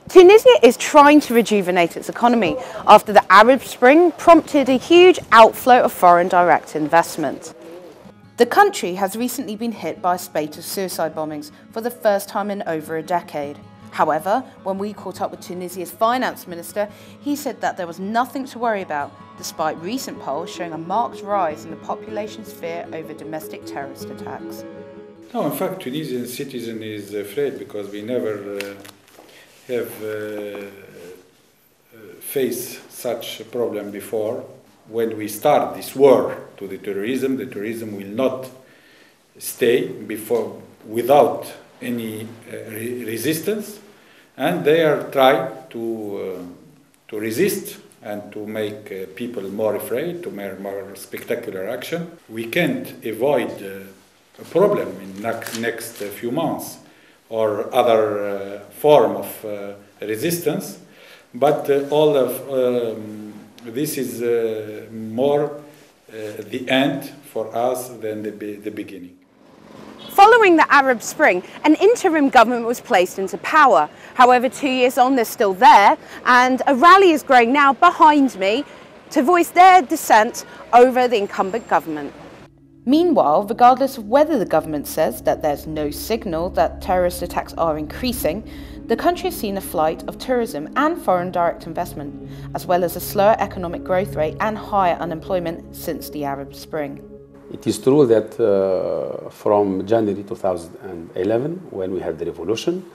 Tunisia is trying to rejuvenate its economy after the Arab Spring prompted a huge outflow of foreign direct investment. The country has recently been hit by a spate of suicide bombings for the first time in over a decade. However, when we caught up with Tunisia's finance minister, he said that there was nothing to worry about, despite recent polls showing a marked rise in the population's fear over domestic terrorist attacks. No, in fact, Tunisian citizen is afraid because we never have faced such a problem before. When we start this war to the terrorism will not stay without any resistance, and they are trying to resist and to make people more afraid, to make more spectacular action. We can't avoid a problem in next few months or other form of resistance, but all of this is more the end for us than the beginning. Following the Arab Spring, an interim government was placed into power. However, 2 years on, they're still there, and a rally is growing now behind me to voice their dissent over the incumbent government. Meanwhile, regardless of whether the government says that there's no signal that terrorist attacks are increasing, the country has seen a flight of tourism and foreign direct investment, as well as a slower economic growth rate and higher unemployment since the Arab Spring. It is true that from January 2011, when we had the revolution,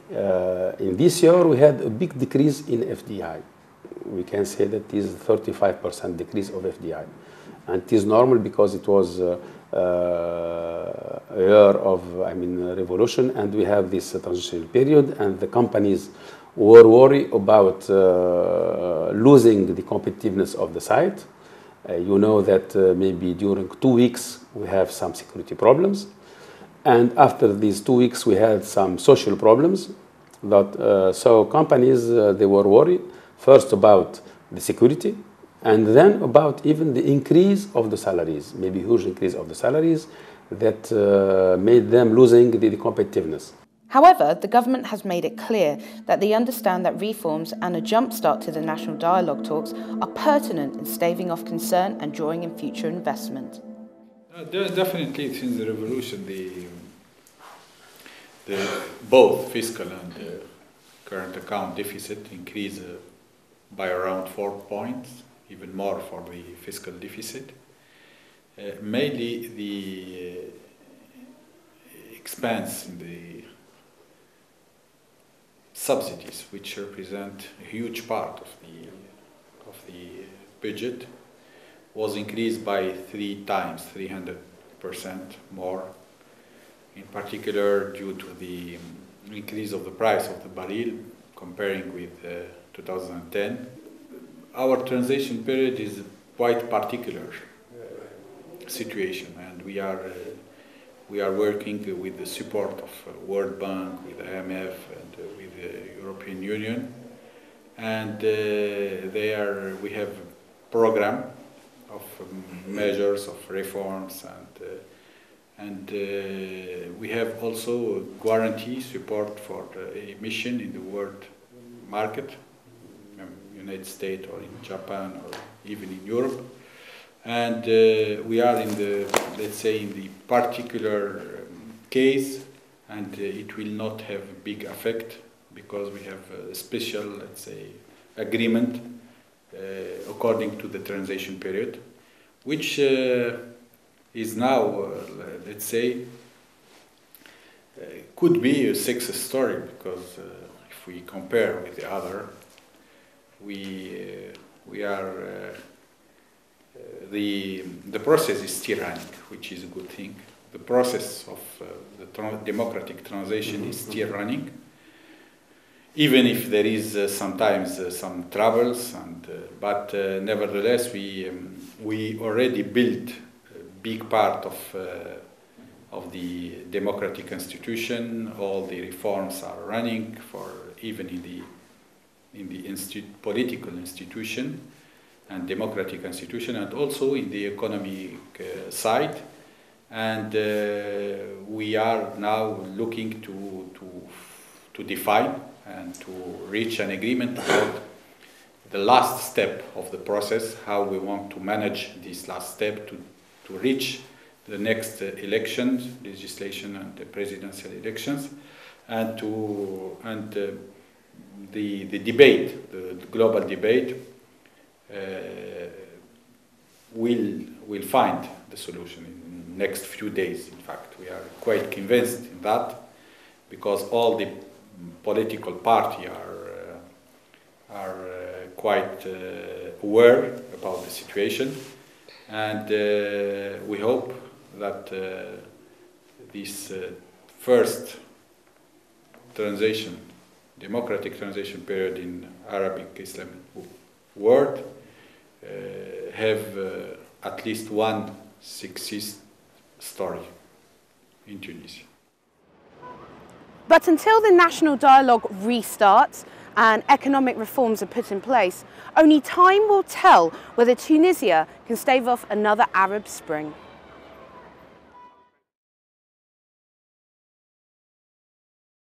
in this year we had a big decrease in FDI. We can say that it is 35% decrease of FDI. And it is normal because it was a year of, revolution, and we have this transitional period, and the companies were worried about losing the competitiveness of the site. You know that maybe during 2 weeks we have some security problems, and after these 2 weeks we had some social problems. So companies, they were worried first about the security, and then about even the increase of the salaries, maybe huge increase of the salaries that made them losing the competitiveness. However, the government has made it clear that they understand that reforms and a jumpstart to the national dialogue talks are pertinent in staving off concern and drawing in future investment. Definitely, since the revolution, both fiscal and current account deficit increased by around 4 points, even more for the fiscal deficit. Mainly the expense in the subsidies, which represent a huge part of the budget, was increased by 300% more, in particular due to the increase of the price of the barrel comparing with 2010. Our transition period is a quite particular situation, and we are working with the support of World Bank, with IMF, and with the European Union, and we have a program of measures of reforms, and we have also guarantee support for emission in the world market, United States or in Japan or even in Europe. And we are in the, let's say, in the particular case, and it will not have a big effect because we have a special, let's say, agreement according to the transition period, which is now, let's say, could be a success story, because if we compare with the other, the process is still running, which is a good thing. The process of the democratic transition is still running, even if there is sometimes some troubles, but nevertheless we already built a big part of the democratic institution. All the reforms are running, for even in the political institution and democratic institution, and also in the economic side. And we are now looking to define and to reach an agreement about the last step of the process, how we want to manage this last step to reach the next elections, legislation and the presidential elections, and the debate, the global debate, will find the solution in the next few days. In fact, we are quite convinced in that, because all the political parties are quite aware about the situation, and we hope that this first democratic transition period in Arabic Islamic world have at least one success story in Tunisia. But until the national dialogue restarts and economic reforms are put in place, only time will tell whether Tunisia can stave off another Arab Spring.